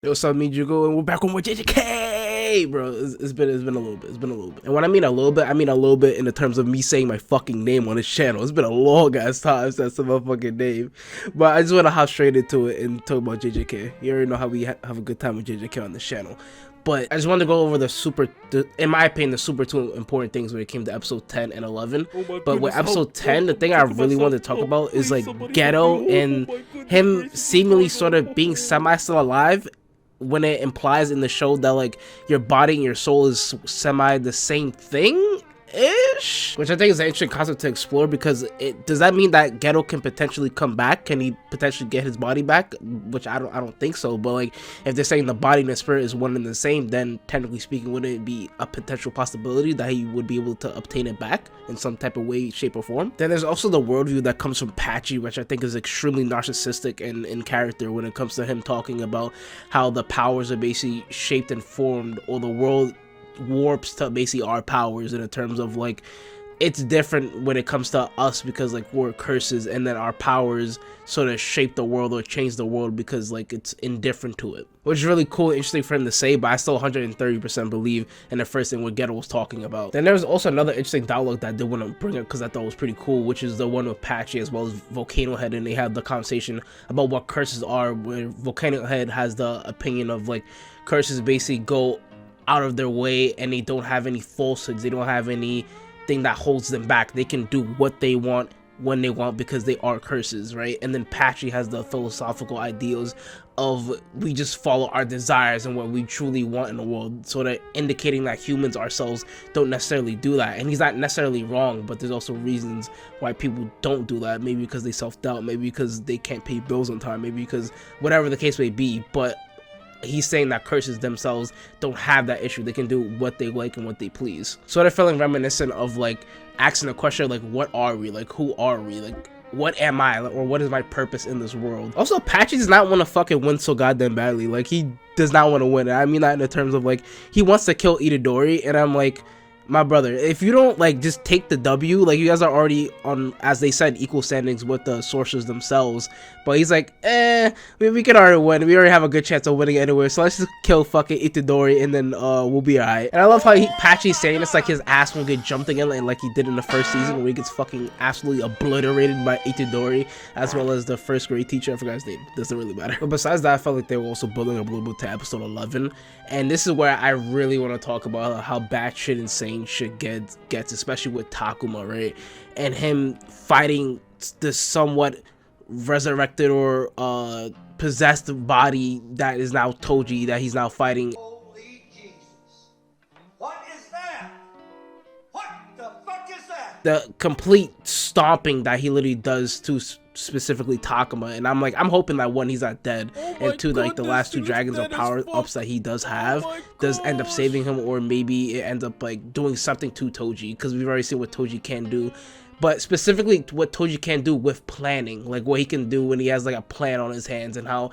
Yo, what's up, tnjugo, and we're back on more JJK, bro. It's been a little bit. It's been a little bit. And when I mean a little bit, I mean a little bit in the terms of me saying my fucking name on this channel. It's been a long ass time since the motherfucking name. But I just want to hop straight into it and talk about JJK. You already know how we have a good time with JJK on this channel. But I just wanted to go over in my opinion, the super two important things when it came to episode 10 and 11. But with episode 10, the thing I really wanted to talk about is like Ghetto and him seemingly sort of being semi still alive, when it implies in the show that like your body and your soul is semi the same thing ish, which I think is an interesting concept to explore, because does that mean that Ghetto can potentially come back? Can he potentially get his body back? Which I don't think so. But like, if they're saying the body and the spirit is one and the same, then technically speaking, wouldn't it be a potential possibility that he would be able to obtain it back in some type of way, shape, or form? Then there's also the worldview that comes from Patchy, which I think is extremely narcissistic and in character, when it comes to him talking about how the powers are basically shaped and formed, or the world warps to basically our powers, in terms of like it's different when it comes to us because like we're curses, and then our powers sort of shape the world or change the world because like it's indifferent to it, which is really cool and interesting for him to say. But I still 130% believe in the first thing what Ghetto was talking about. Then there's also another interesting dialogue that I did want to bring up because I thought it was pretty cool, which is the one with Patchy as well as Volcano Head, and they had the conversation about what curses are, where Volcano Head has the opinion of like curses basically go out of their way and they don't have any falsehoods, they don't have anything that holds them back, they can do what they want when they want because they are curses, right? And then Patchy has the philosophical ideals of we just follow our desires and what we truly want in the world, sort of indicating that humans ourselves don't necessarily do that. And he's not necessarily wrong, but there's also reasons why people don't do that, maybe because they self-doubt, maybe because they can't pay bills on time, maybe because whatever the case may be. But he's saying that curses themselves don't have that issue, they can do what they like and what they please. Sort of feeling reminiscent of like asking the question like, what are we, like who are we, like what am I, or what is my purpose in this world? Also, Patchy does not want to fucking win so goddamn badly. Like, he does not want to win. I mean that in the terms of like he wants to kill Itadori, and I'm like, my brother, if you don't like just take the W, like you guys are already on, as they said, equal standings with the sorcerers themselves. But he's like, we can already win. We already have a good chance of winning anyway. So let's just kill fucking Itadori and then we'll be alright. And I love how Patchy's saying it's like his ass won't get jumped again, like he did in the first season, where he gets fucking absolutely obliterated by Itadori, as well as the first grade teacher. I forgot his name. Doesn't really matter. But besides that, I felt like they were also building up a little bit to episode 11. And this is where I really want to talk about how batshit insane shit gets, especially with Takuma, right? And him fighting this somewhat resurrected or possessed body that is now Toji, that he's now fighting. Holy Jesus. What is that? What the fuck is that? The complete stomping that he literally does to specifically Takuma, and I'm like, I'm hoping that one, he's not dead, and two, like the last two dragons or power ups that he does have does end up saving him, or maybe it ends up like doing something to Toji, because we've already seen what Toji can do. But specifically what Toji can do with planning, like what he can do when he has like a plan on his hands, and how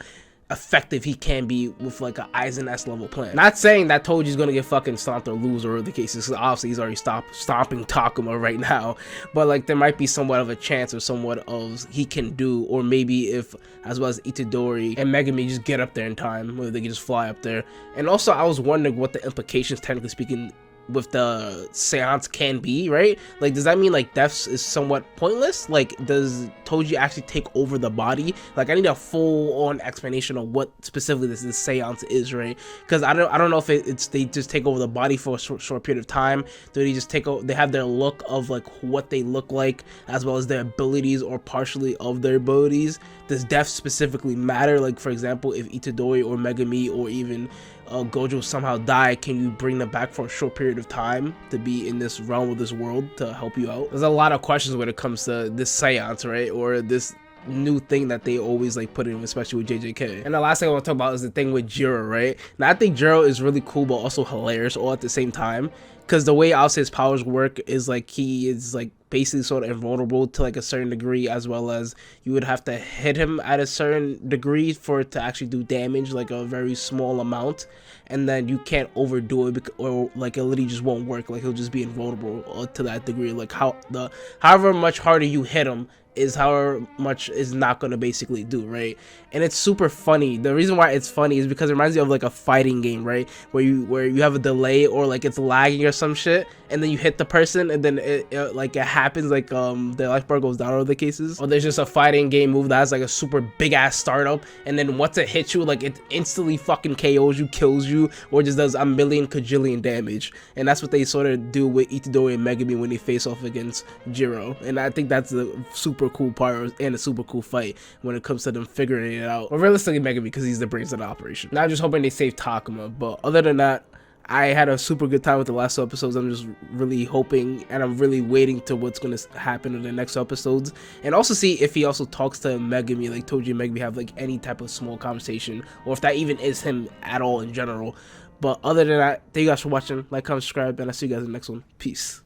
effective he can be with like a Aizen S level plan. Not saying that Toji's gonna get fucking stomped or lose, or the case is, obviously he's already stomping Takuma right now, but like there might be somewhat of a chance, or somewhat of he can do, or maybe if as well as Itadori and Megumi just get up there in time, where they can just fly up there. And also I was wondering what the implications, technically speaking, with the seance can be, right? Like, does that mean like death is somewhat pointless? Like, does Toji actually take over the body? Like, I need a full-on explanation of what specifically this seance is, right? Because I don't know if it's they just take over the body for a short period of time. Do they just take over, they have their look of like what they look like, as well as their abilities or partially of their abilities? Does death specifically matter? Like, for example, if Itadori or Megumi or even Gojo somehow die, can you bring them back for a short period of time to be in this realm of this world to help you out? There's a lot of questions when it comes to this seance, right? Or this new thing that they always like put in, especially with JJK. And the last thing I want to talk about is the thing with Jiro, right? Now I think Jiro is really cool but also hilarious all at the same time, because the way I'll say his powers work is like he is like basically sort of invulnerable to like a certain degree, as well as you would have to hit him at a certain degree for it to actually do damage, like a very small amount, and then you can't overdo it, or like it literally just won't work. Like he'll just be invulnerable to that degree. Like however much harder you hit him, is how much is not gonna basically do, right? And it's super funny. The reason why it's funny is because it reminds you of like a fighting game, right? Where you have a delay or like it's lagging or some shit, and then you hit the person, and then it happens like the life bar goes down, or the cases. Or there's just a fighting game move that has like a super big ass startup, and then once it hits you, like it instantly fucking KOs you, kills you, or just does a million kajillion damage. And that's what they sort of do with Itadori and Megumi when they face off against Jiro. And I think that's a super cool part and a super cool fight when it comes to them figuring it out. Or realistically Megumi, because he's the brains of the operation. Now I'm just hoping they save Takuma, but other than that, I had a super good time with the last 2 episodes. I'm just really hoping, and I'm really waiting to what's going to happen in the next episodes, and also see if he also talks to Megumi, like Toji and Megumi have like any type of small conversation, or if that even is him at all in general. But other than that, thank you guys for watching. Like, comment, subscribe, and I'll see you guys in the next one. Peace.